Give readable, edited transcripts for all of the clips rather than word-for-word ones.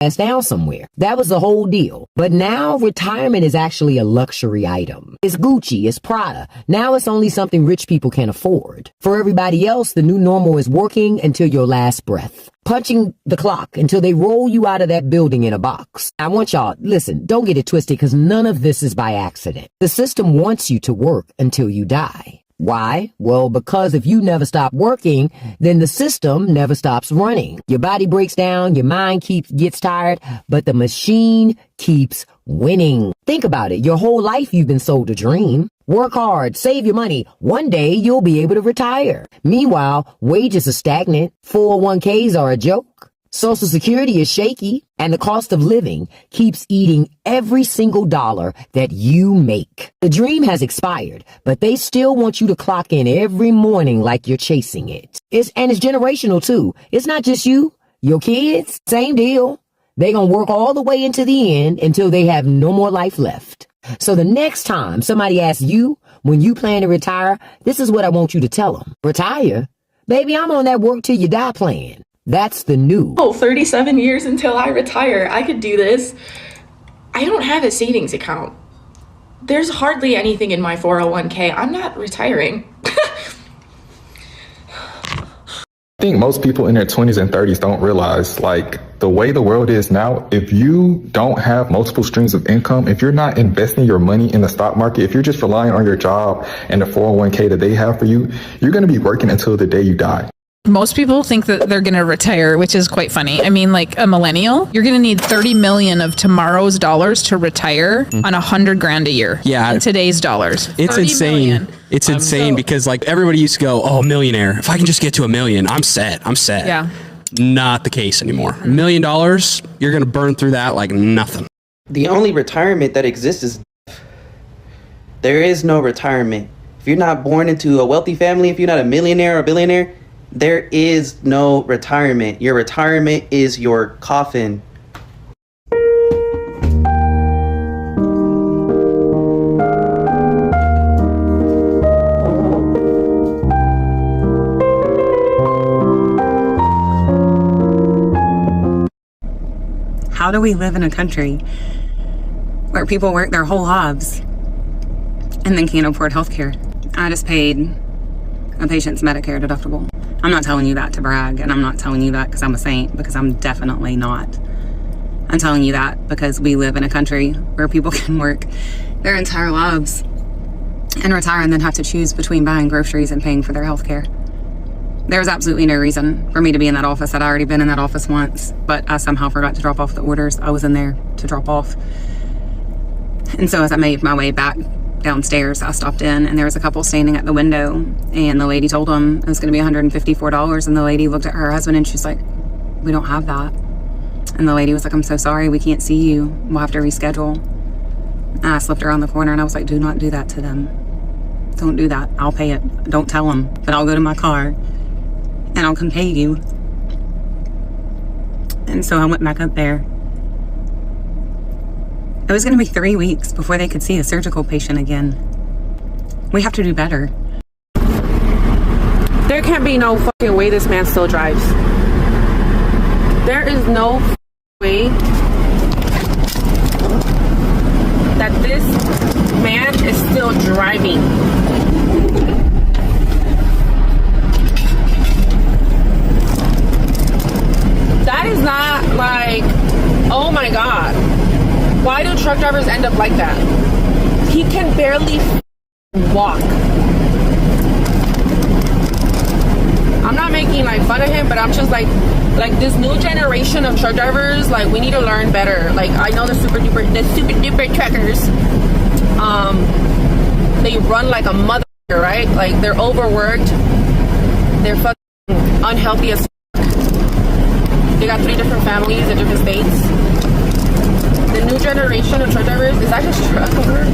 ass down somewhere. That was the whole deal. But now retirement is actually a luxury item. It's Gucci, it's Prada. Now it's only something rich people can afford. For everybody else, the new normal is working until your last breath. Punching the clock until they roll you out of that building in a box. I want y'all, listen, don't get it twisted, because none of this is by accident. The system wants you to work until you die. Why? Well, because if you never stop working, then the system never stops running. Your body breaks down, your mind gets tired, but the machine keeps winning. Think about it. Your whole life you've been sold a dream. Work hard, save your money. One day you'll be able to retire. Meanwhile, wages are stagnant. 401ks are a joke. Social Security is shaky, and the cost of living keeps eating every single dollar that you make. The dream has expired, but they still want you to clock in every morning like you're chasing it. It's generational too. It's not just you. Your kids, same deal. They're gonna work all the way into the end until they have no more life left. So the next time somebody asks you when you plan to retire, this is what I want you to tell them. Retire? Baby, I'm on that work till you die plan. That's the new. 37 years until I retire. I could do this. I don't have a savings account. There's hardly anything in my 401k. I'm not retiring. I think most people in their 20s and 30s don't realize, like, the way the world is now, if you don't have multiple streams of income, if you're not investing your money in the stock market, if you're just relying on your job and the 401k that they have for you, you're going to be working until the day you die. Most people think that they're going to retire, which is quite funny. I mean, like a millennial, you're going to need 30 million of tomorrow's dollars to retire on $100,000 a year. Yeah. In today's dollars. It's insane. Million. It's insane because like everybody used to go, oh, millionaire. If I can just get to $1 million, I'm set. Yeah. Not the case anymore. $1 million, you're going to burn through that like nothing. The only retirement that exists is death. There is no retirement. If you're not born into a wealthy family, if you're not a millionaire or a billionaire, there is no retirement. Your retirement is your coffin. How do we live in a country where people work their whole lives and then can't afford health care? I just paid a patient's Medicare deductible. I'm not telling you that to brag, and I'm not telling you that because I'm a saint, because I'm definitely not. I'm telling you that because we live in a country where people can work their entire lives and retire and then have to choose between buying groceries and paying for their health care. There's absolutely no reason for me to be in that office. I'd already been in that office once, but I somehow forgot to drop off the orders. I was in there to drop off. And so as I made my way back downstairs, I stopped in and there was a couple standing at the window, and the lady told them it was going to be $154, and the lady looked at her husband and she's like, we don't have that. And the lady was like, I'm so sorry, we can't see you, we'll have to reschedule. And I slipped around the corner and I was like, do not do that to them. Don't do that. I'll pay it. Don't tell them, but I'll go to my car and I'll come pay you. And so I went back up there. It was going to be 3 weeks before they could see a surgical patient again. We have to do better. There can't be no fucking way this man still drives. There is no way that this man is still driving. That is not like, oh my God. Why do truck drivers end up like that? He can barely walk. I'm not making like fun of him, but I'm just like this new generation of truck drivers, like we need to learn better. Like I know the super duper truckers, they run like a mother, right? Like they're overworked, they're fucking unhealthy as fuck. They got 3 different families in different states. The new generation of truck drivers is that just trucker?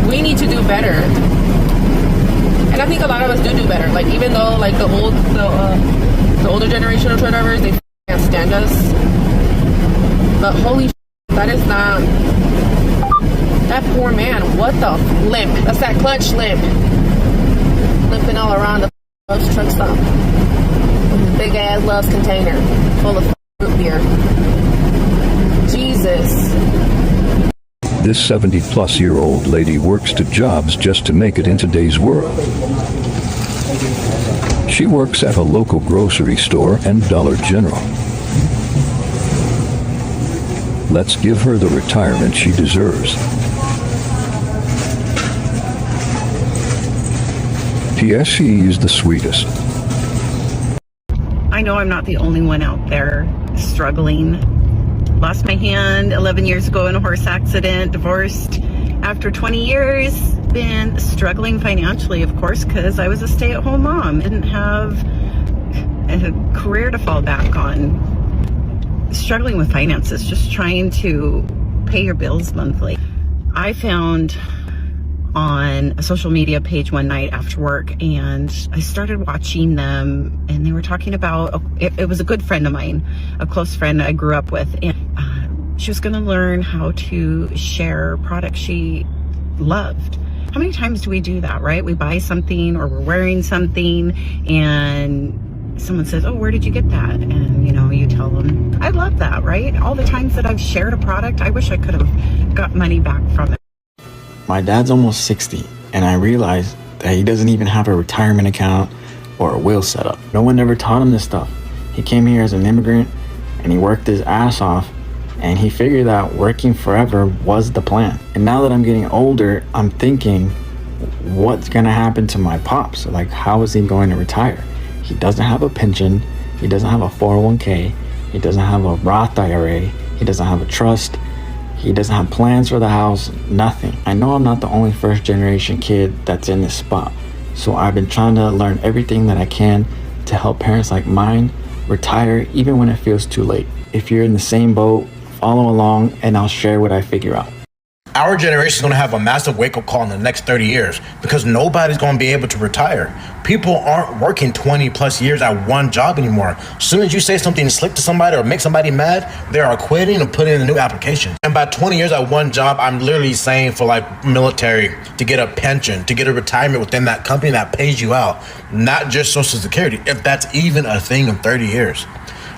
We need to do better, and I think a lot of us do better. Like even though like the older generation of truck drivers, they can't stand us, but holy that is not that poor man. What the limp? That's that clutch limp, limping all around the truck stop with his big ass Love's container full of root beer. This 70-plus-year-old lady works 2 jobs just to make it in today's world. She works at a local grocery store and Dollar General. Let's give her the retirement she deserves. P.S. She is the sweetest. I know I'm not the only one out there struggling. Lost my hand 11 years ago in a horse accident, divorced after 20 years, been struggling financially, of course, because I was a stay-at-home mom. Didn't have a career to fall back on. Struggling with finances, just trying to pay your bills monthly. I found on a social media page one night after work, and I started watching them, and they were talking about, it was a good friend of mine, a close friend I grew up with, and she was going to learn how to share products she loved. How many times do we do that, right? We buy something or we're wearing something and someone says, oh, where did you get that? And, you tell them, I love that, right? All the times that I've shared a product, I wish I could have got money back from it. My dad's almost 60, and I realized that he doesn't even have a retirement account or a will set up. No one ever taught him this stuff. He came here as an immigrant, and he worked his ass off, and he figured that working forever was the plan. And now that I'm getting older, I'm thinking, what's gonna happen to my pops? Like, how is he going to retire? He doesn't have a pension, he doesn't have a 401k, he doesn't have a Roth IRA, he doesn't have a trust, he doesn't have plans for the house, nothing. I know I'm not the only first generation kid that's in this spot, so I've been trying to learn everything that I can to help parents like mine retire even when it feels too late. If you're in the same boat, follow along and I'll share what I figure out. Our generation is going to have a massive wake-up call in the next 30 years because nobody's going to be able to retire. People aren't working 20 plus years at one job anymore. As soon as you say something slick to somebody or make somebody mad, they are quitting and putting in a new application. And by 20 years at one job, I'm literally saying for like military to get a pension, to get a retirement within that company that pays you out, not just Social Security, if that's even a thing in 30 years.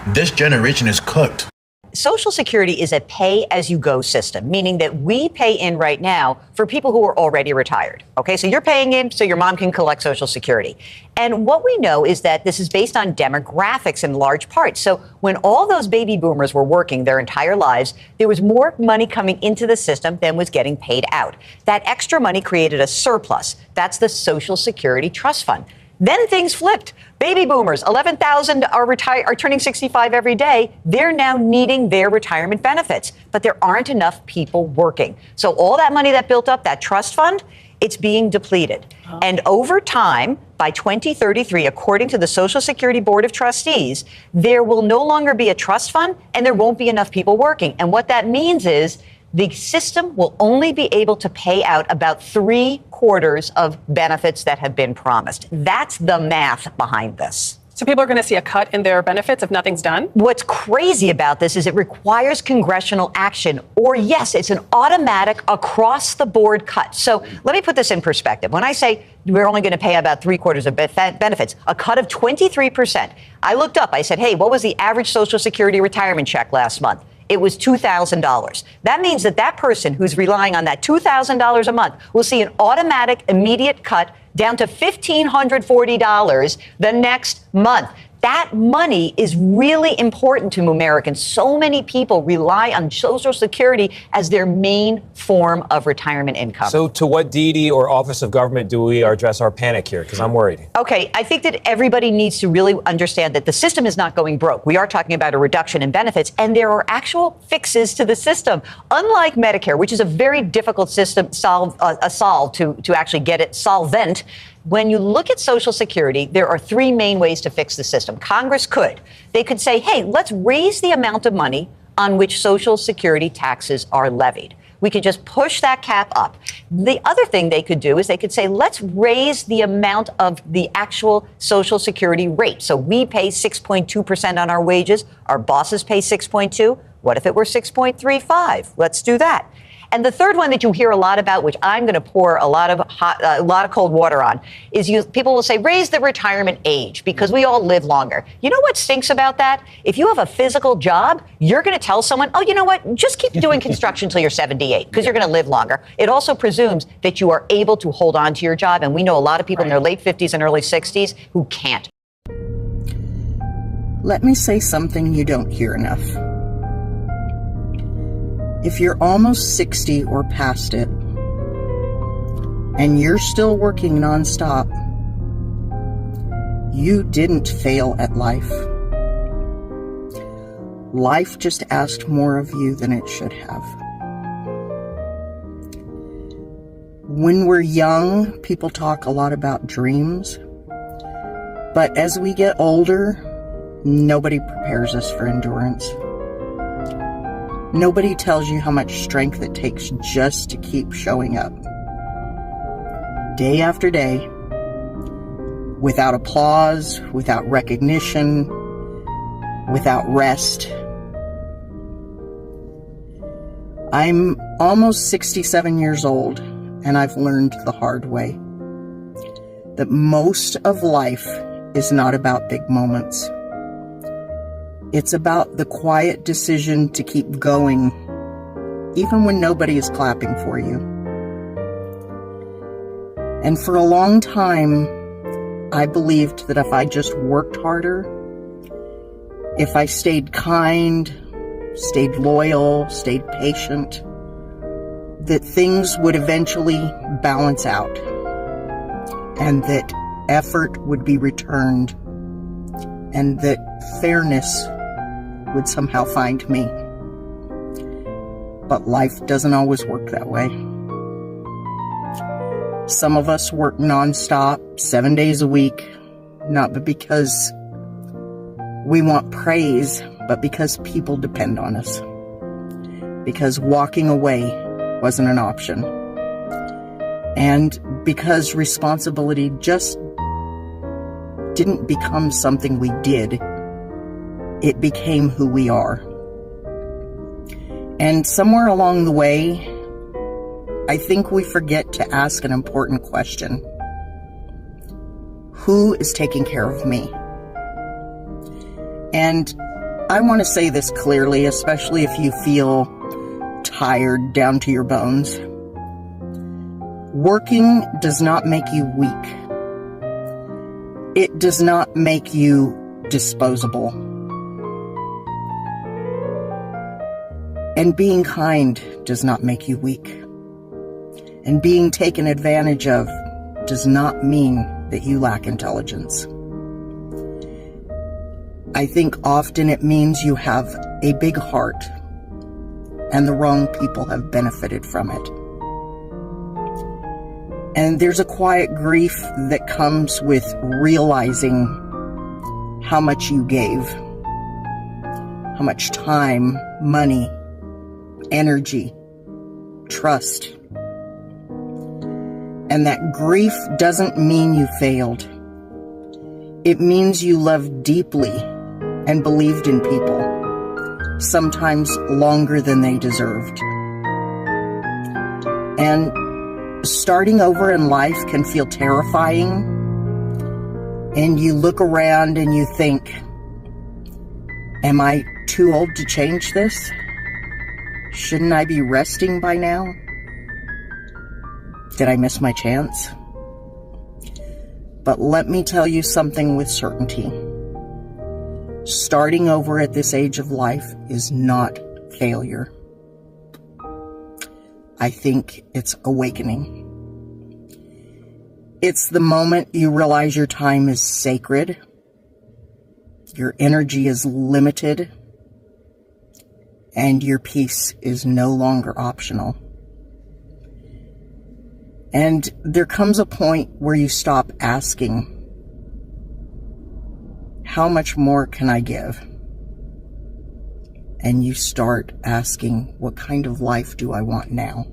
This generation is cooked. Social Security is a pay-as-you-go system, meaning that we pay in right now for people who are already retired. Okay, so you're paying in so your mom can collect Social Security. And what we know is that this is based on demographics in large part. So when all those baby boomers were working their entire lives, there was more money coming into the system than was getting paid out. That extra money created a surplus. That's the Social Security Trust Fund. Then things flipped. Baby boomers, 11,000 are turning 65 every day. They're now needing their retirement benefits, but there aren't enough people working. So all that money that built up, that trust fund, it's being depleted. Oh. And over time, by 2033, according to the Social Security Board of Trustees, there will no longer be a trust fund and there won't be enough people working. And what that means is the system will only be able to pay out about 3/4 of benefits that have been promised. That's the math behind this. So people are going to see a cut in their benefits if nothing's done? What's crazy about this is it requires congressional action, or yes, it's an automatic across-the-board cut. So let me put this in perspective. When I say we're only going to pay about 3/4 of benefits, a cut of 23%. I looked up, I said, hey, what was the average Social Security retirement check last month? It was $2,000. That means that that person who's relying on that $2,000 a month will see an automatic immediate cut down to $1,540 the next month. That money is really important to Americans. So many people rely on Social Security as their main form of retirement income. So to what deity or office of government do we address our panic here? Because I'm worried. Okay, I think that everybody needs to really understand that the system is not going broke. We are talking about a reduction in benefits, and there are actual fixes to the system. Unlike Medicare, which is a very difficult system solve to actually get it solvent. When you look at Social Security, there are 3 main ways to fix the system. Congress could. They could say, hey, let's raise the amount of money on which Social Security taxes are levied. We could just push that cap up. The other thing they could do is they could say, let's raise the amount of the actual Social Security rate. So we pay 6.2% on our wages. Our bosses pay 6.2. What if it were 6.35? Let's do that. And the third one that you hear a lot about, which I'm going to pour a lot of cold water on, is people will say, raise the retirement age because we all live longer. You know what stinks about that? If you have a physical job, you're going to tell someone, oh, you know what? Just keep doing construction until you're 78 because you're going to live longer. It also presumes that you are able to hold on to your job. And we know a lot of people in their late 50s and early 60s who can't. Let me say something you don't hear enough. If you're almost 60 or past it, and you're still working nonstop, you didn't fail at life. Life just asked more of you than it should have. When we're young, people talk a lot about dreams, but as we get older, nobody prepares us for endurance. Nobody tells you how much strength it takes just to keep showing up. Day after day, without applause, without recognition, without rest. I'm almost 67 years old, and I've learned the hard way that most of life is not about big moments. It's about the quiet decision to keep going, even when nobody is clapping for you. And for a long time, I believed that if I just worked harder, if I stayed kind, stayed loyal, stayed patient, that things would eventually balance out and that effort would be returned and that fairness would somehow find me. But life doesn't always work that way. Some of us work nonstop, 7 days a week, not because we want praise, but because people depend on us. Because walking away wasn't an option. And because responsibility just didn't become something we did, it became who we are. And somewhere along the way, I think we forget to ask an important question. Who is taking care of me? And I want to say this clearly, especially if you feel tired down to your bones. Working does not make you weak. It does not make you disposable. And being kind does not make you weak. And being taken advantage of does not mean that you lack intelligence. I think often it means you have a big heart and the wrong people have benefited from it. And there's a quiet grief that comes with realizing how much you gave, how much time, money, energy, trust. And that grief doesn't mean you failed. It means you loved deeply and believed in people, sometimes longer than they deserved. And starting over in life can feel terrifying. And you look around and you think, am I too old to change this? Shouldn't I be resting by now? Did I miss my chance? But let me tell you something with certainty. Starting over at this age of life is not failure. I think it's awakening. It's the moment you realize your time is sacred, your energy is limited, and your peace is no longer optional. And there comes a point where you stop asking, how much more can I give? And you start asking, what kind of life do I want now?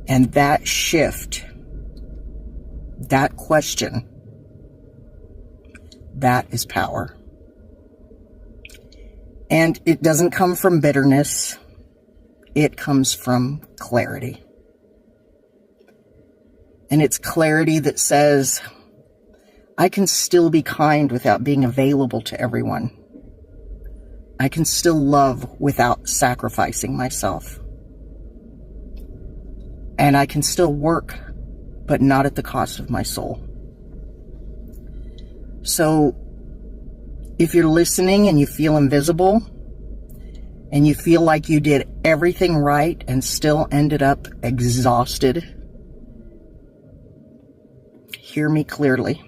And that shift, that question, that is power. And it doesn't come from bitterness. It comes from clarity. And it's clarity that says, I can still be kind without being available to everyone. I can still love without sacrificing myself. And I can still work, but not at the cost of my soul. So, if you're listening and you feel invisible, and you feel like you did everything right and still ended up exhausted, hear me clearly.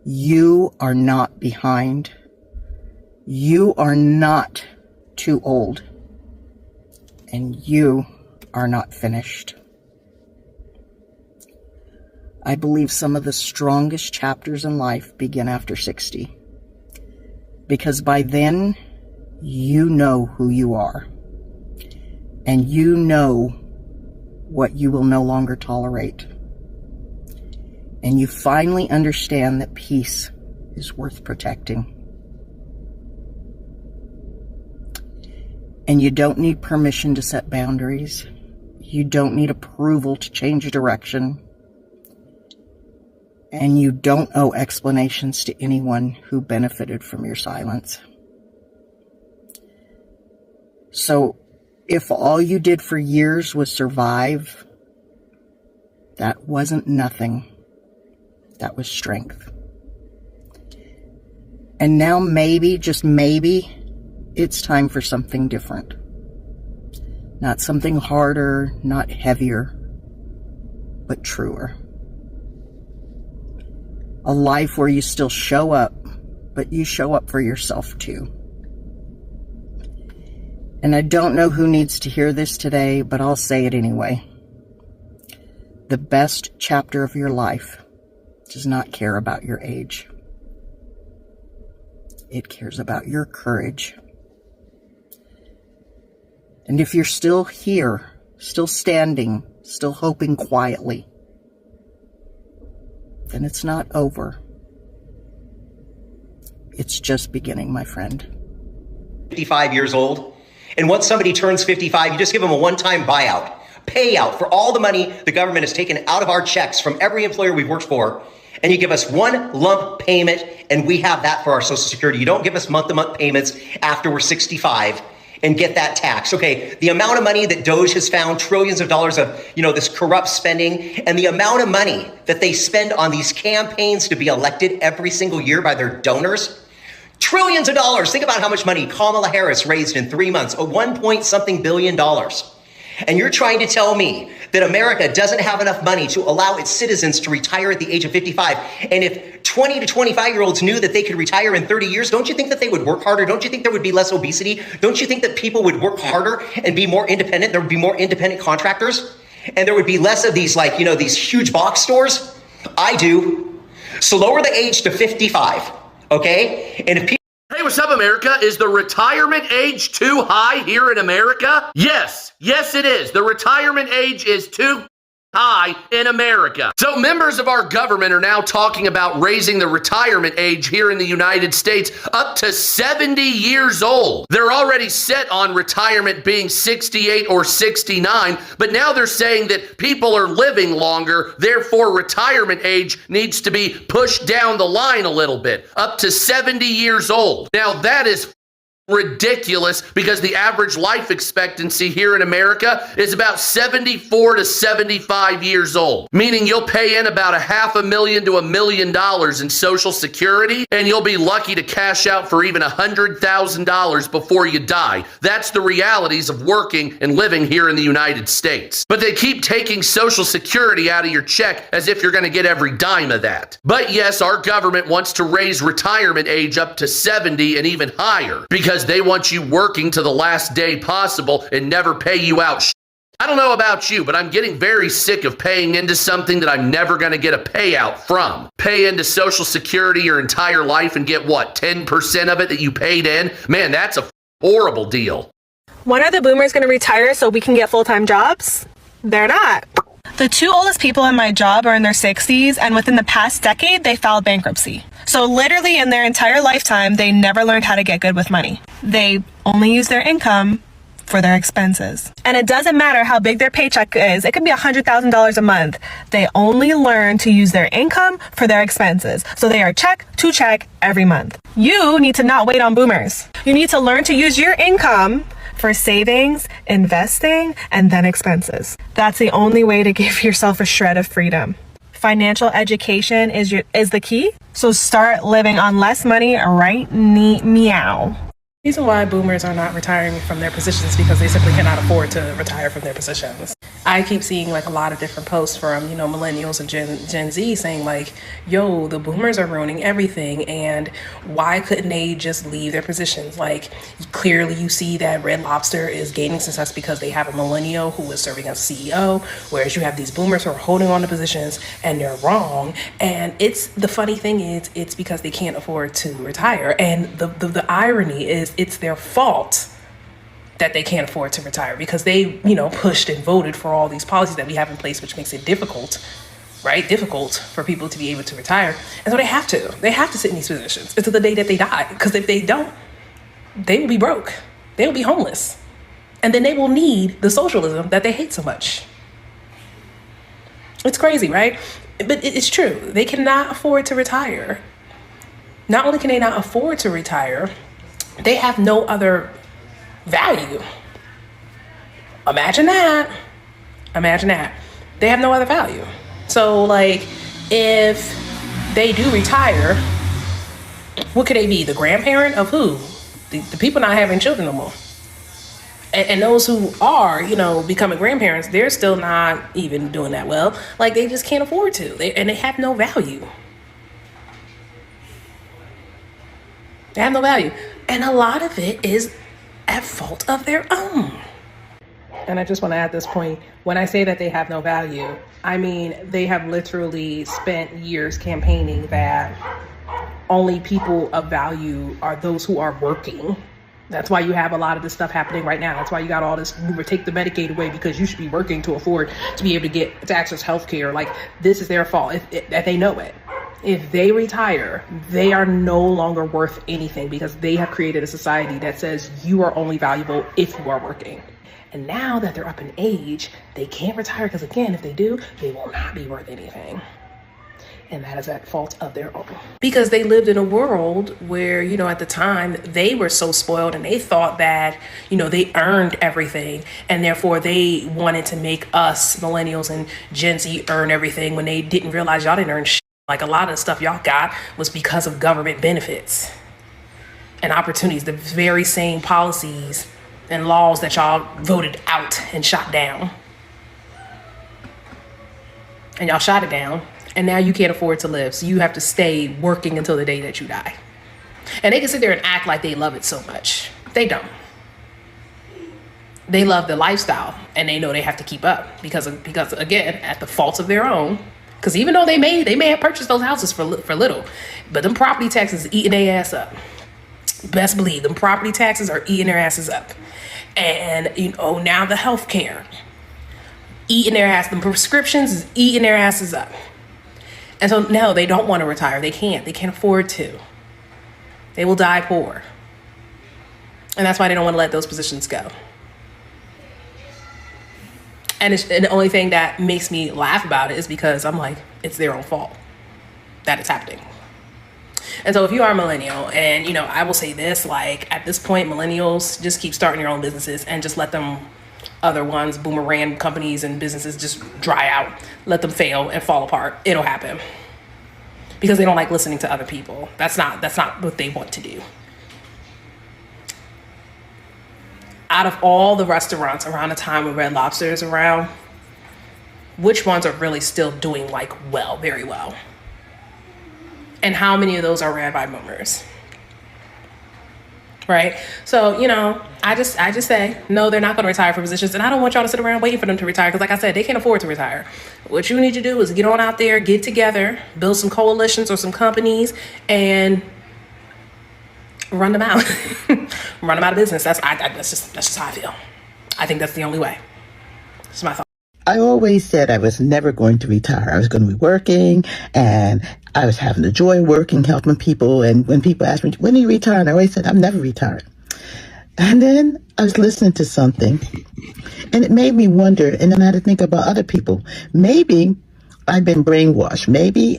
You are not behind. You are not too old. And you are not finished. I believe some of the strongest chapters in life begin after 60. Because by then, you know who you are. And you know what you will no longer tolerate. And you finally understand that peace is worth protecting. And you don't need permission to set boundaries. You don't need approval to change direction. And you don't owe explanations to anyone who benefited from your silence. So, if all you did for years was survive, that wasn't nothing. That was strength. And now maybe, just maybe, it's time for something different. Not something harder, not heavier, but truer. A life where you still show up, but you show up for yourself too. And I don't know who needs to hear this today, but I'll say it anyway. The best chapter of your life does not care about your age. It cares about your courage. And if you're still here, still standing, still hoping quietly, then it's not over. It's just beginning, my friend. 55 years old. And once somebody turns 55, you just give them a one-time buyout, payout for all the money the government has taken out of our checks from every employer we've worked for. And you give us one lump payment, and we have that for our Social Security. You don't give us month-to-month payments after we're 65 and get that tax. Okay, the amount of money that Doge has found, trillions of dollars of, this corrupt spending, and the amount of money that they spend on these campaigns to be elected every single year by their donors, trillions of dollars. Think about how much money Kamala Harris raised in 3 months, $1.something billion. And you're trying to tell me that America doesn't have enough money to allow its citizens to retire at the age of 55. And if 20 to 25-year-olds knew that they could retire in 30 years, don't you think that they would work harder? Don't you think there would be less obesity? Don't you think that people would work harder and be more independent? There would be more independent contractors? And there would be less of these, these huge box stores? I do. So lower the age to 55, okay? And if people... Hey, what's up, America? Is the retirement age too high here in America? Yes, it is. The retirement age is too high in America. So members of our government are now talking about raising the retirement age here in the United States up to 70 years old. They're already set on retirement being 68 or 69, but now they're saying that people are living longer, therefore retirement age needs to be pushed down the line a little bit, up to 70 years old. Now that is ridiculous because the average life expectancy here in America is about 74 to 75 years old, meaning you'll pay in about $500,000 to $1 million in Social Security, and you'll be lucky to cash out for even $100,000 before you die. That's the realities of working and living here in the United States. But they keep taking Social Security out of your check as if you're going to get every dime of that. But yes, our government wants to raise retirement age up to 70 and even higher because they want you working to the last day possible and never pay you out. I don't know about you, but I'm getting very sick of paying into something that I'm never going to get a payout from. Pay into Social Security your entire life and get what, 10% of it that you paid in? Man, that's a horrible deal. When are the boomers going to retire so we can get full-time jobs? They're not. The two oldest people in my job are in their 60s, and within the past decade, they filed bankruptcy. So literally in their entire lifetime, they never learned how to get good with money. They only use their income for their expenses. And it doesn't matter how big their paycheck is. It could be $100,000 a month. They only learn to use their income for their expenses. So they are check to check every month. You need to not wait on boomers. You need to learn to use your income for savings, investing, and then expenses. That's the only way to give yourself a shred of freedom. Financial education is the key. So start living on less money right meow. The reason why boomers are not retiring from their positions is because they simply cannot afford to retire from their positions. I keep seeing like a lot of different posts from, millennials and Gen Z saying like, yo, the boomers are ruining everything, and why couldn't they just leave their positions? Like, clearly you see that Red Lobster is gaining success because they have a millennial who is serving as CEO, whereas you have these boomers who are holding on to positions and they're wrong. And the funny thing is, it's because they can't afford to retire. And the irony is, it's their fault that they can't afford to retire, because they, pushed and voted for all these policies that we have in place, which makes it difficult for people to be able to retire. And so they have to sit in these positions until the day that they die, because if they don't, they will be broke, they will be homeless, and then they will need the socialism that they hate so much. It's crazy, right? But it's true. They cannot afford to retire. Not only can they not afford to retire, they have no other value. Imagine that. They have no other value. So like, if they do retire, what could they be? The grandparent of who? The people not having children no more. And those who are, becoming grandparents, they're still not even doing that well. Like, they just can't afford to. They have no value. They have no value. And a lot of it is at fault of their own. And I just want to add this point. When I say that they have no value, I mean, they have literally spent years campaigning that only people of value are those who are working. That's why you have a lot of this stuff happening right now. That's why you got all this, take the Medicaid away because you should be working to afford to be able to access health care. Like, this is their fault, that they know it. If they retire, they are no longer worth anything, because they have created a society that says you are only valuable if you are working. And now that they're up in age, they can't retire, because again, if they do, they will not be worth anything. And that is at fault of their own. Because they lived in a world where, at the time, they were so spoiled and they thought that, they earned everything. And therefore, they wanted to make us, millennials and Gen Z, earn everything, when they didn't realize y'all didn't earn shit. Like, a lot of the stuff y'all got was because of government benefits and opportunities, the very same policies and laws that y'all voted out and shot down. And y'all shot it down, and now you can't afford to live, so you have to stay working until the day that you die. And they can sit there and act like they love it so much. They don't. They love the lifestyle, and they know they have to keep up because again, at the faults of their own. Because even though they may have purchased those houses for little, but them property taxes eating their ass up. Best believe them property taxes are eating their asses up. And now the health care, eating their ass. The prescriptions is eating their asses up. And so no, they don't want to retire. They can't afford to. They will die poor. And that's why they don't want to let those positions go. And the only thing that makes me laugh about it is because I'm like, it's their own fault that it's happening. And so if you are a millennial, and I will say this, like, at this point, millennials, just keep starting your own businesses and just let them other ones, boomerang companies and businesses, just dry out. Let them fail and fall apart. It'll happen. Because they don't like listening to other people. That's not what they want to do. Out of all the restaurants around the time when Red Lobster is around, which ones are really still doing very well? And how many of those are ran by boomers? Right? So, I just say, no, they're not going to retire from positions. And I don't want y'all to sit around waiting for them to retire. Because like I said, they can't afford to retire. What you need to do is get on out there, get together, build some coalitions or some companies, and run them out. Run them out of business. That's just how I feel. I think that's the only way. That's my thought. I always said I was never going to retire. I was going to be working, and I was having the joy working, helping people. And when people asked me, when do you retire? And I always said, I'm never retiring. And then I was listening to something, and it made me wonder, and then I had to think about other people. Maybe I've been brainwashed. Maybe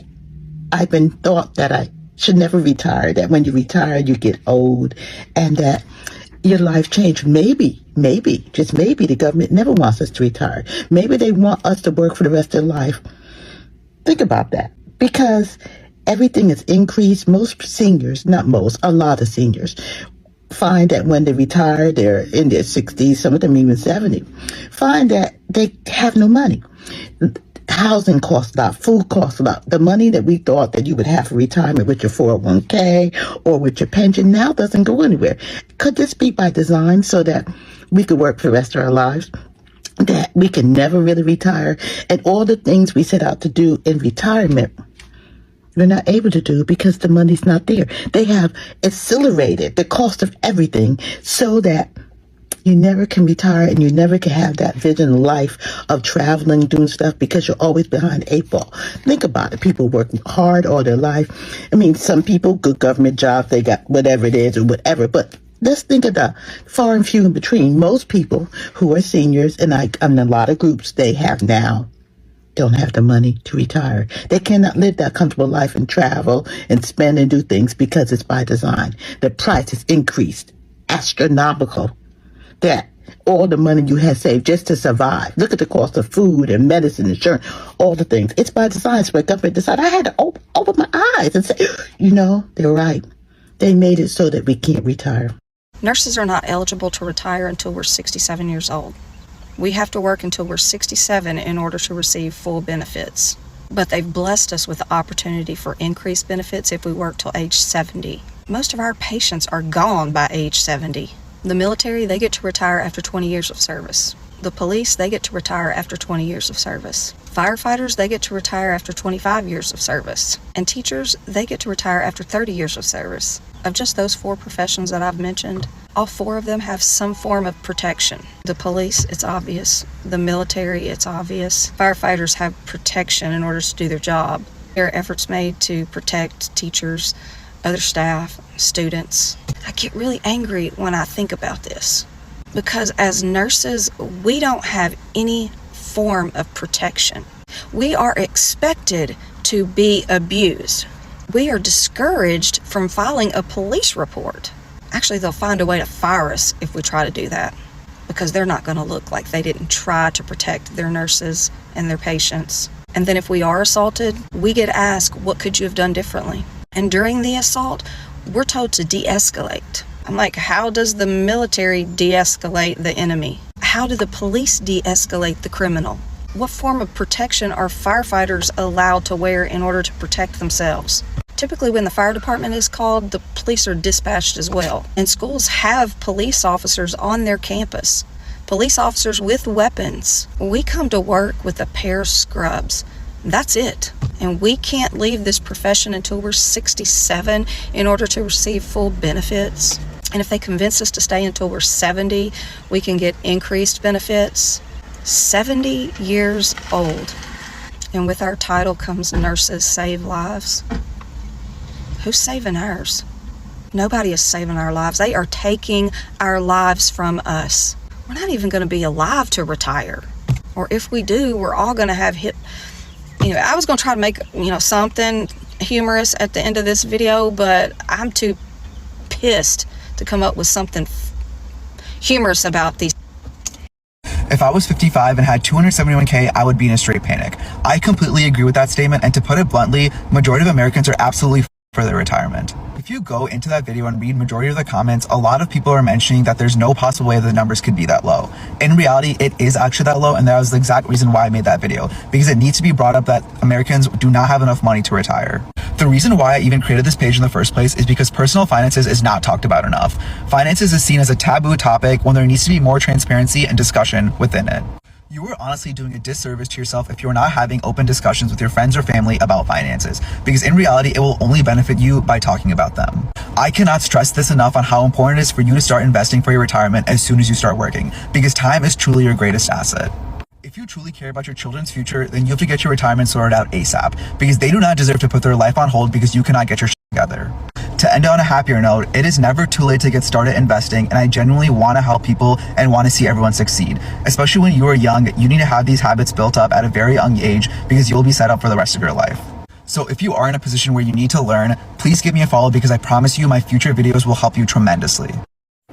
I've been thought that I should never retire, that when you retire, you get old, and that your life changed. Maybe, just maybe the government never wants us to retire. Maybe they want us to work for the rest of their life. Think about that. Because everything is increased. Most seniors, not most, a lot of seniors find that when they retire, they're in their 60s, some of them even 70, find that they have no money. Housing costs a lot, food costs a lot. The money that we thought that you would have for retirement with your 401k or with your pension now doesn't go anywhere. Could this be by design so that we could work for the rest of our lives? That we can never really retire? And all the things we set out to do in retirement, we're not able to do because the money's not there. They have accelerated the cost of everything so that you never can retire and you never can have that vision life of traveling, doing stuff, because you're always behind the 8 ball. Think about it. People work hard all their life. I mean, some people, good government jobs, they got whatever it is or whatever, but let's think of the far and few in between. Most people who are seniors, and I'm in a lot of groups they have now, don't have the money to retire. They cannot live that comfortable life and travel and spend and do things because it's by design. The price is increased, astronomical. That all the money you had saved just to survive. Look at the cost of food and medicine, insurance, all the things. It's by design. So the government decided I had to open my eyes and say, they're right. They made it so that we can't retire. Nurses are not eligible to retire until we're 67 years old. We have to work until we're 67 in order to receive full benefits. But they've blessed us with the opportunity for increased benefits if we work till age 70. Most of our patients are gone by age 70. The military, they get to retire after 20 years of service. The police, they get to retire after 20 years of service. Firefighters, they get to retire after 25 years of service. And teachers, they get to retire after 30 years of service. Of just those 4 professions that I've mentioned, all 4 of them have some form of protection. The police, it's obvious. The military, it's obvious. Firefighters have protection in order to do their job. There are efforts made to protect teachers, other staff, students. I get really angry when I think about this because as nurses, we don't have any form of protection. We are expected to be abused. We are discouraged from filing a police report. Actually, they'll find a way to fire us if we try to do that because they're not going to look like they didn't try to protect their nurses and their patients. And then if we are assaulted, we get asked, what could you have done differently? And during the assault, we're told to de-escalate. I'm like, how does the military de-escalate the enemy? How do the police de-escalate the criminal? What form of protection are firefighters allowed to wear in order to protect themselves? Typically, when the fire department is called, the police are dispatched as well. And schools have police officers on their campus. Police officers with weapons. We come to work with a pair of scrubs. That's it. And we can't leave this profession until we're 67 in order to receive full benefits. And if they convince us to stay until we're 70, we can get increased benefits. 70 years old. And with our title comes Nurses Save Lives. Who's saving ours? Nobody is saving our lives. They are taking our lives from us. We're not even going to be alive to retire. Or if we do, we're all going to have I was going to try to make, something humorous at the end of this video, but I'm too pissed to come up with something humorous about these. If I was 55 and had $271K, I would be in a straight panic. I completely agree with that statement, and to put it bluntly, majority of Americans are absolutely for their retirement. If you go into that video and read majority of the comments, a lot of people are mentioning that there's no possible way the numbers could be that low. In reality, it is actually that low, and that was the exact reason why I made that video, because it needs to be brought up that Americans do not have enough money to retire. The reason why I even created this page in the first place is because personal finances is not talked about enough. Finances is seen as a taboo topic when there needs to be more transparency and discussion within it. You are honestly doing a disservice to yourself if you're not having open discussions with your friends or family about finances, because in reality, it will only benefit you by talking about them. I cannot stress this enough on how important it is for you to start investing for your retirement as soon as you start working, because time is truly your greatest asset. If you truly care about your children's future, then you have to get your retirement sorted out ASAP, because they do not deserve to put their life on hold because you cannot get your shit together. To end on a happier note, it is never too late to get started investing, and I genuinely want to help people and want to see everyone succeed. Especially when you are young, you need to have these habits built up at a very young age because you will be set up for the rest of your life. So if you are in a position where you need to learn, please give me a follow because I promise you my future videos will help you tremendously.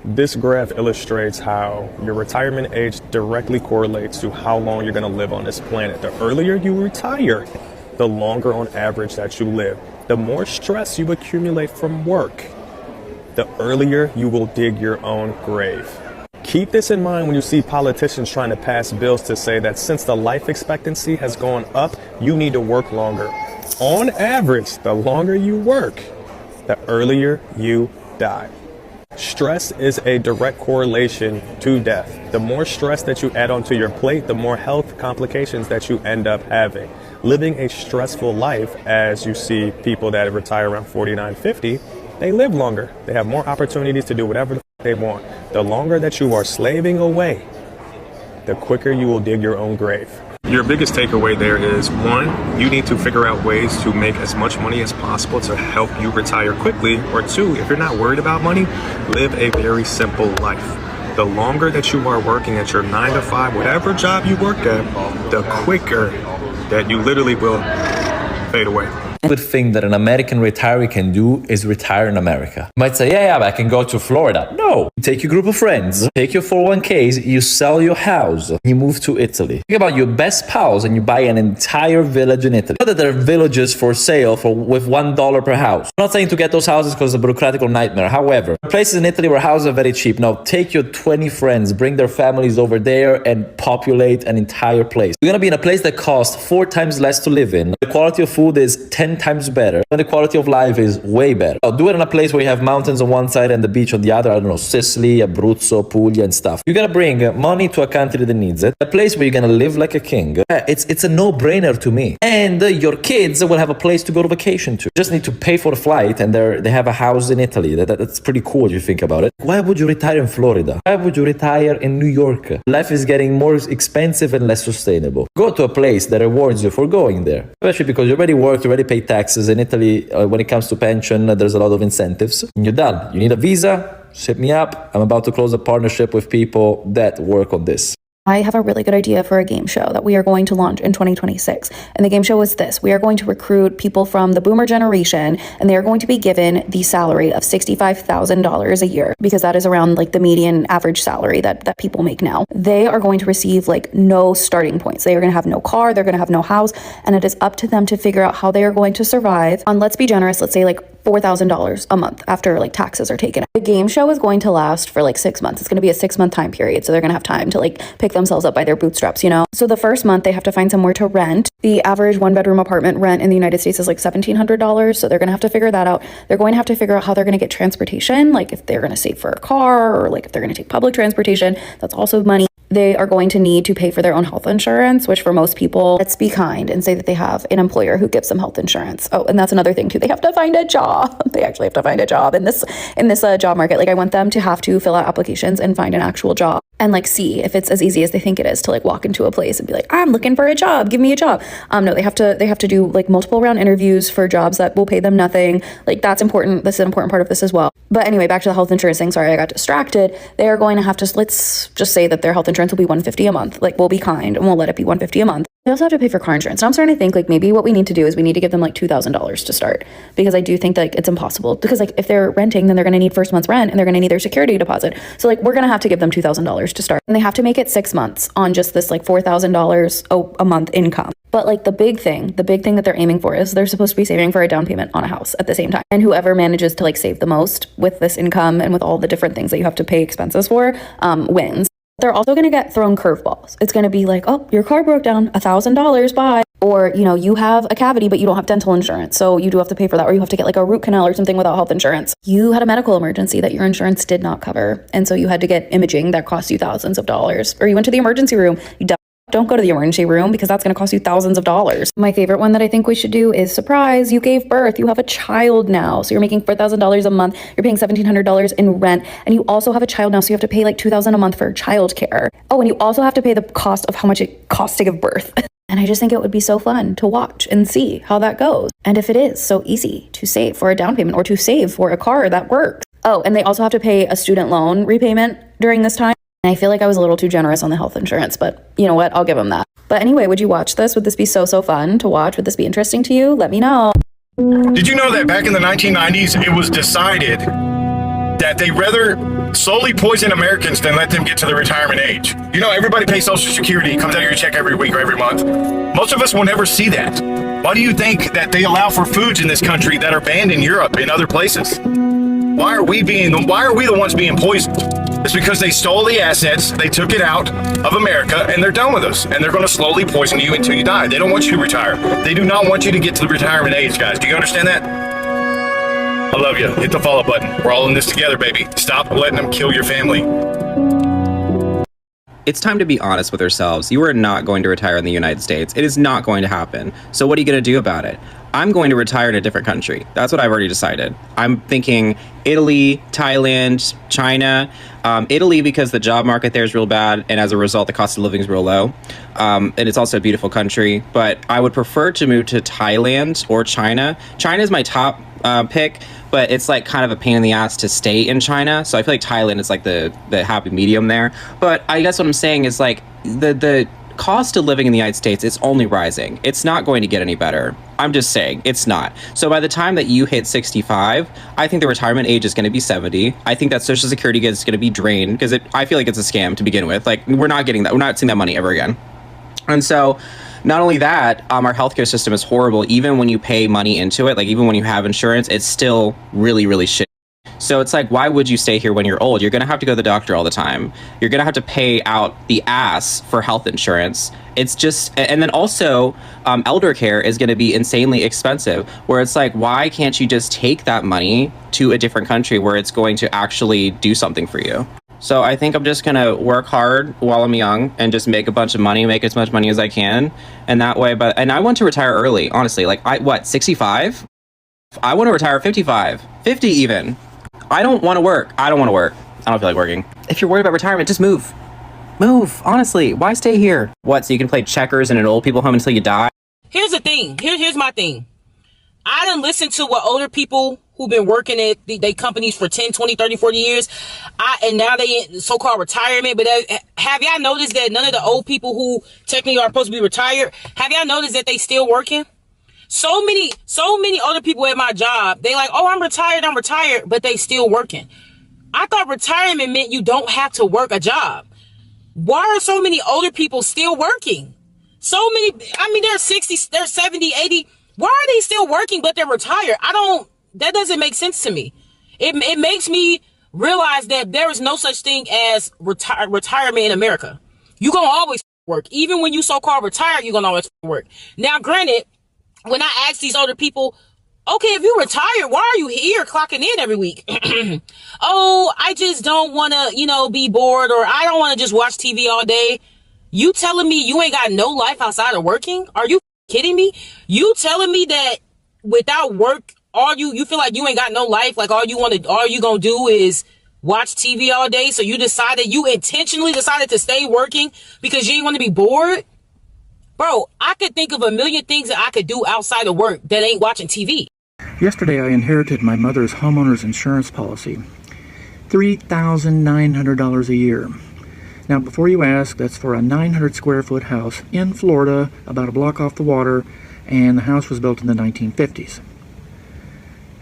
This graph illustrates how your retirement age directly correlates to how long you're going to live on this planet. The earlier you retire, the longer on average that you live. The more stress you accumulate from work, the earlier you will dig your own grave. Keep this in mind when you see politicians trying to pass bills to say that since the life expectancy has gone up, you need to work longer. On average, the longer you work, the earlier you die. Stress is a direct correlation to death. The more stress that you add onto your plate, the more health complications that you end up having. Living a stressful life, as you see people that retire around 49, 50, they live longer. They have more opportunities to do whatever they want. The longer that you are slaving away, the quicker you will dig your own grave. Your biggest takeaway there is, one, you need to figure out ways to make as much money as possible to help you retire quickly. Or two, if you're not worried about money, live a very simple life. The longer that you are working at your 9 to 5, whatever job you work at, the quicker that you literally will fade away. A good thing that an American retiree can do is retire in America. You might say, yeah, but I can go to Florida. No, you take your group of friends, take your 401ks, you sell your house, you move to Italy. Think about your best pals and you buy an entire village in Italy. Not that there are villages for sale with $1 per house. I'm not saying to get those houses because it's a bureaucratic nightmare. However, places in Italy where houses are very cheap. Now take your 20 friends, bring their families over there and populate an entire place. You're going to be in a place that costs 4 times less to live in. The quality of food is 10 times better and the quality of life is way better. Now, do it in a place where you have mountains on one side and the beach on the other. I don't know, Sicily, Abruzzo, Puglia and stuff. You gotta bring money to a country that needs it. A place where you're gonna live like a king. It's a no-brainer to me. And your kids will have a place to go to vacation to. You just need to pay for a flight and they have a house in Italy. That's pretty cool if you think about it. Why would you retire in Florida? Why would you retire in New York? Life is getting more expensive and less sustainable. Go to a place that rewards you for going there. Especially because you already worked, you already pay taxes. In Italy, when it comes to pension, there's a lot of incentives. And you're done. You need a visa? Hit me up. I'm about to close a partnership with people that work on this. I have a really good idea for a game show that we are going to launch in 2026. And the game show is this. We are going to recruit people from the boomer generation, and they are going to be given the salary of $65,000 a year, because that is around like the median average salary that people make now. They are going to receive like no starting points. They are going to have no car, they're going to have no house, and it is up to them to figure out how they are going to survive on, let's be generous, let's say like $4,000 a month after like taxes are taken. The game show is going to last for like 6 months. It's going to be a 6-month time period. So they're going to have time to like pick themselves up by their bootstraps, you know? So the first month they have to find somewhere to rent. The average 1-bedroom apartment rent in the United States is like $1,700. So they're going to have to figure that out. They're going to have to figure out how they're going to get transportation. Like if they're going to save for a car, or like if they're going to take public transportation, that's also money. They are going to need to pay for their own health insurance, which for most people, let's be kind and say that they have an employer who gives them health insurance. Oh, and that's another thing too. They have to find a job. They actually have to find a job in this job market. Like I want them to have to fill out applications and find an actual job and like see if it's as easy as they think it is to like walk into a place and be like, I'm looking for a job. Give me a job. No, they have to do like multiple round interviews for jobs that will pay them nothing. Like that's important. This is an important part of this as well. But anyway, back to the health insurance thing. Sorry, I got distracted. They are going to have to, let's just say that their health insurance will be $150 a month. Like we'll be kind and we'll let it be $150 a month. They also have to pay for car insurance. And I'm starting to think like maybe what we need to do is we need to give them like $2,000 to start, because I do think that like, it's impossible, because like if they're renting, then they're going to need first month's rent and they're going to need their security deposit. So like we're going to have to give them $2,000 to start, and they have to make it 6 months on just this like $4,000 a month income. But like the big thing that they're aiming for is they're supposed to be saving for a down payment on a house at the same time. And whoever manages to like save the most with this income and with all the different things that you have to pay expenses for wins. They're also going to get thrown curveballs. It's going to be like, oh, your car broke down, $1,000, bye. Or, you know, you have a cavity, but you don't have dental insurance, so you do have to pay for that. Or you have to get like a root canal or something without health insurance. You had a medical emergency that your insurance did not cover, and so you had to get imaging that cost you thousands of dollars. Or you went to the emergency room, you Don't go to the emergency room because that's going to cost you thousands of dollars. My favorite one that I think we should do is surprise, you gave birth, you have a child now. So you're making $4,000 a month, you're paying $1,700 in rent, and you also have a child now, so you have to pay like $2,000 a month for childcare. Oh, and you also have to pay the cost of how much it costs to give birth. And I just think it would be so fun to watch and see how that goes. And if it is so easy to save for a down payment or to save for a car that works. Oh, and they also have to pay a student loan repayment during this time. I feel like I was a little too generous on the health insurance, but you know what? I'll give them that. But anyway, would you watch this? Would this be so fun to watch? Would this be interesting to you? Let me know. Did you know that back in the 1990s, it was decided that they rather slowly poison Americans than let them get to the retirement age? You know, everybody pays Social Security. It comes out of your check every week or every month. Most of us will never see that. Why do you think that they allow for foods in this country that are banned in Europe and other places? Why are we the ones being poisoned? It's because they stole the assets, they took it out of America, and they're done with us. And they're going to slowly poison you until you die. They don't want you to retire. They do not want you to get to the retirement age, guys. Do you understand that? I love you. Hit the follow button. We're all in this together, baby. Stop letting them kill your family. It's time to be honest with ourselves. You are not going to retire in the United States. It is not going to happen. So what are you going to do about it? I'm going to retire in a different country. That's what I've already decided. I'm thinking Italy, Thailand, China. Italy because the job market there is real bad, and as a result, the cost of living is real low. And it's also a beautiful country. But I would prefer to move to Thailand or China. China is my top pick, but it's like kind of a pain in the ass to stay in China. So I feel like Thailand is like the happy medium there. But I guess what I'm saying is like the cost of living in the United States is only rising. It's not going to get any better. I'm just saying, it's not. So by the time that you hit 65, I think the retirement age is going to be 70. I think that Social Security is going to be drained because I feel like it's a scam to begin with. Like, we're not getting that. We're not seeing that money ever again. And so not only that, our healthcare system is horrible. Even when you pay money into it, like even when you have insurance, it's still really, really shit. So it's like, why would you stay here when you're old? You're going to have to go to the doctor all the time. You're going to have to pay out the ass for health insurance. It's just, and then also elder care is going to be insanely expensive, where it's like, why can't you just take that money to a different country where it's going to actually do something for you? So I think I'm just going to work hard while I'm young and just make a bunch of money, make as much money as I can. And that way, and I want to retire early, honestly. Like, 65? I want to retire at 55, 50 even. I don't want to work. I don't want to work. I don't feel like working. If you're worried about retirement, just move. Move, honestly. Why stay here? What, so you can play checkers in an old people home until you die? Here's the thing. Here's my thing. I done listened to what older people who've been working at they companies for 10, 20, 30, 40 years, and now they in so-called retirement. But have y'all noticed that none of the old people who technically are supposed to be retired, have y'all noticed that they still working? So many other people at my job, they like, oh, I'm retired, but they still working. I thought retirement meant you don't have to work a job. Why are so many older people still working? So many, I mean, they're 60, they're 70, 80. Why are they still working, but they're retired? That doesn't make sense to me. It makes me realize that there is no such thing as retirement in America. You're going to always work. Even when you so-called retired, you're going to always work. Now, granted, when I ask these older people, okay, if you're retired, why are you here clocking in every week? Oh, I just don't want to, be bored, or I don't want to just watch TV all day. You telling me you ain't got no life outside of working? Are you kidding me? You telling me that without work, you feel like you ain't got no life? Like all you gonna do is watch TV all day? So you intentionally decided to stay working because you didn't want to be bored? Bro, I could think of a million things that I could do outside of work that ain't watching TV. Yesterday, I inherited my mother's homeowner's insurance policy. $3,900 a year. Now, before you ask, that's for a 900 square foot house in Florida, about a block off the water, and the house was built in the 1950s.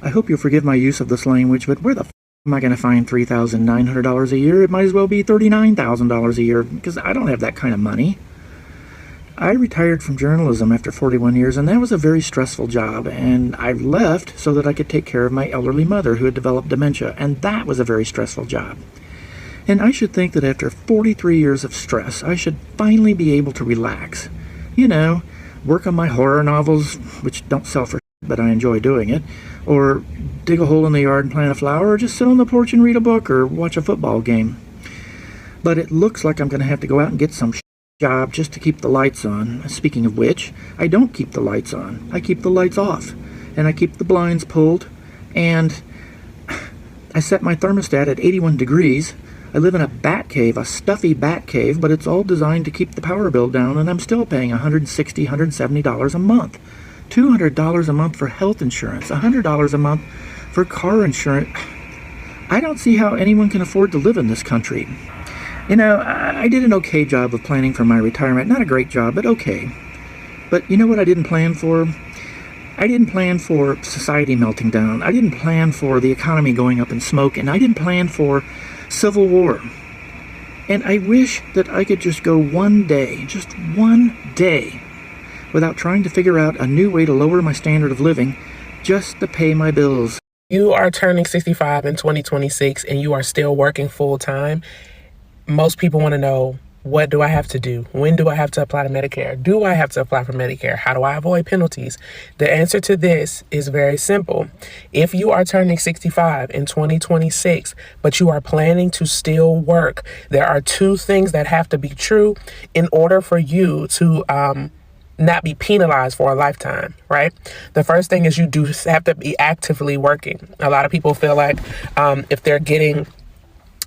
I hope you'll forgive my use of this language, but where the f*** am I going to find $3,900 a year? It might as well be $39,000 a year, because I don't have that kind of money. I retired from journalism after 41 years, and that was a very stressful job, and I left so that I could take care of my elderly mother who had developed dementia, and that was a very stressful job. And I should think that after 43 years of stress, I should finally be able to relax. Work on my horror novels, which don't sell for shit, but I enjoy doing it, or dig a hole in the yard and plant a flower, or just sit on the porch and read a book, or watch a football game. But it looks like I'm going to have to go out and get some shit job just to keep the lights on. Speaking of which, I don't keep the lights on. I keep the lights off. And I keep the blinds pulled. And I set my thermostat at 81 degrees. I live in a bat cave, a stuffy bat cave, but it's all designed to keep the power bill down, and I'm still paying $160, $170 a month. $200 a month for health insurance, $100 a month for car insurance. I don't see how anyone can afford to live in this country. You know, I did an okay job of planning for my retirement. Not a great job, but okay. But you know what I didn't plan for? I didn't plan for society melting down. I didn't plan for the economy going up in smoke, and I didn't plan for civil war. And I wish that I could just go one day, just one day, without trying to figure out a new way to lower my standard of living just to pay my bills. You are turning 65 in 2026 and you are still working full time. Most people want to know, what do I have to do? When do I have to apply to Medicare? Do I have to apply for Medicare? How do I avoid penalties? The answer to this is very simple. If you are turning 65 in 2026, but you are planning to still work, there are two things that have to be true in order for you to not be penalized for a lifetime, right? The first thing is you do have to be actively working. A lot of people feel like if they're getting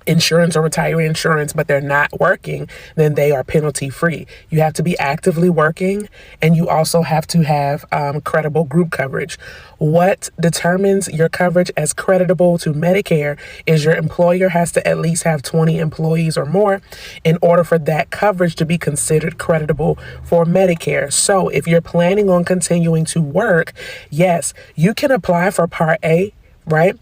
insurance or retiree insurance, but they're not working, then they are penalty free. You have to be actively working, and you also have to have credible group coverage. What determines your coverage as creditable to Medicare is your employer has to at least have 20 employees or more in order for that coverage to be considered creditable for Medicare. So if you're planning on continuing to work, yes, you can apply for Part A, right?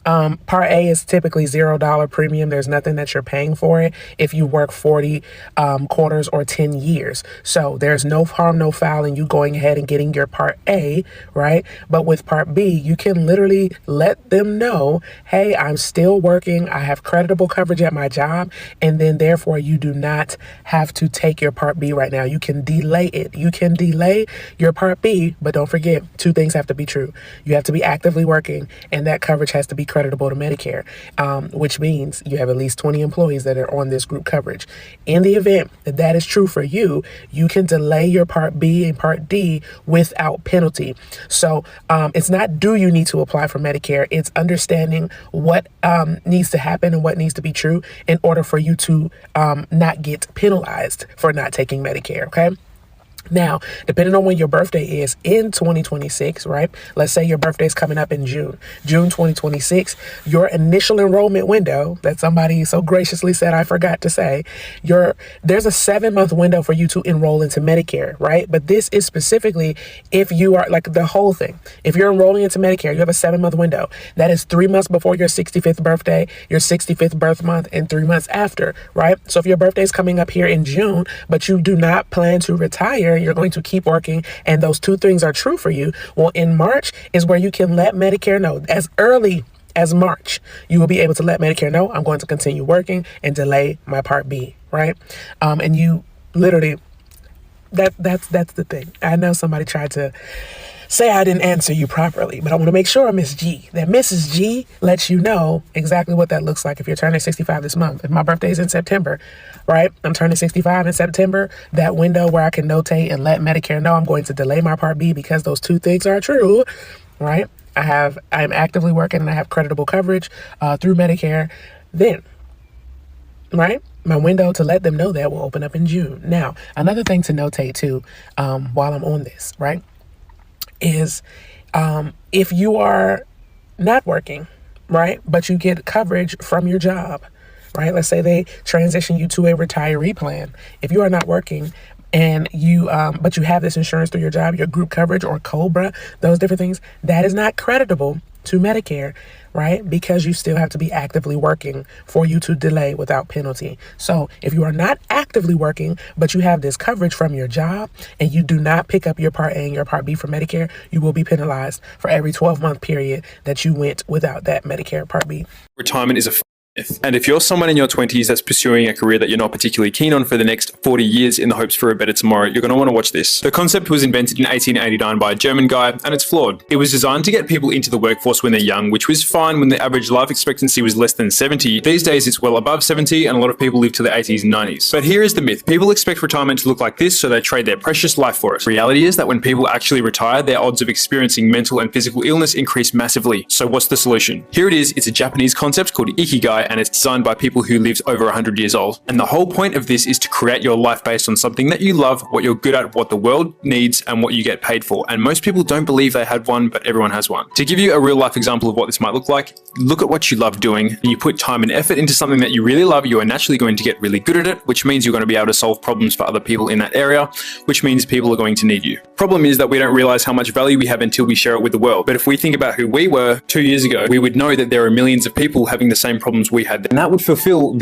Part A is typically $0 premium. There's nothing that you're paying for it if you work 40 quarters or 10 years. So there's no harm, no foul in you going ahead and getting your Part A, right? But with Part B, you can literally let them know, hey, I'm still working. I have creditable coverage at my job. And then therefore you do not have to take your Part B right now. You can delay it. You can delay your Part B, but don't forget, two things have to be true. You have to be actively working, and that coverage has to be creditable to Medicare, which means you have at least 20 employees that are on this group coverage. In the event that that is true for you, you can delay your Part B and Part D without penalty. So it's not do you need to apply for Medicare, it's understanding what needs to happen and what needs to be true in order for you to not get penalized for not taking Medicare, okay? Now, depending on when your birthday is in 2026, right? Let's say your birthday is coming up in June 2026, your initial enrollment window that somebody so graciously said I forgot to say, there's a 7-month window for you to enroll into Medicare, right? But this is specifically if you are like the whole thing. If you're enrolling into Medicare, you have a 7-month window. That is 3 months before your 65th birthday, your 65th birth month, and 3 months after, right? So if your birthday is coming up here in June, but you do not plan to retire, you're going to keep working, and those two things are true for you. Well, in March is where you can let Medicare know. As early as March, you will be able to let Medicare know, I'm going to continue working and delay my Part B, right? And you literally, that's the thing. I know somebody tried to say I didn't answer you properly, but I want to make sure, Miss G, that Mrs. G lets you know exactly what that looks like if you're turning 65 this month. If my birthday is in September, right? I'm turning 65 in September. That window where I can notate and let Medicare know I'm going to delay my Part B because those two things are true, right? I'm actively working and I have creditable coverage through Medicare. Then, right? My window to let them know that will open up in June. Now, another thing to notate too, while I'm on this, right? Is if you are not working, right, but you get coverage from your job, right? Let's say they transition you to a retiree plan. If you are not working and you, but you have this insurance through your job, your group coverage or COBRA, those different things, that is not creditable to Medicare, right? Because you still have to be actively working for you to delay without penalty. So if you are not actively working, but you have this coverage from your job and you do not pick up your Part A and your Part B for Medicare, you will be penalized for every 12-month period that you went without that Medicare Part B. Retirement is a myth. And if you're someone in your 20s that's pursuing a career that you're not particularly keen on for the next 40 years in the hopes for a better tomorrow, you're going to want to watch this. The concept was invented in 1889 by a German guy, and it's flawed. It was designed to get people into the workforce when they're young, which was fine when the average life expectancy was less than 70. These days it's well above 70, and a lot of people live to their 80s and 90s. But here is the myth. People expect retirement to look like this, so they trade their precious life for it. Reality is that when people actually retire, their odds of experiencing mental and physical illness increase massively. So what's the solution? Here it is. It's a Japanese concept called Ikigai, and it's designed by people who lived over 100 years old. And the whole point of this is to create your life based on something that you love, what you're good at, what the world needs, and what you get paid for. And most people don't believe they had one, but everyone has one. To give you a real life example of what this might look like, look at what you love doing, and you put time and effort into something that you really love, you are naturally going to get really good at it, which means you're going to be able to solve problems for other people in that area, which means people are going to need you. Problem is that we don't realize how much value we have until we share it with the world. But if we think about who we were 2 years ago, we would know that there are millions of people having the same problems we had, and that would fulfill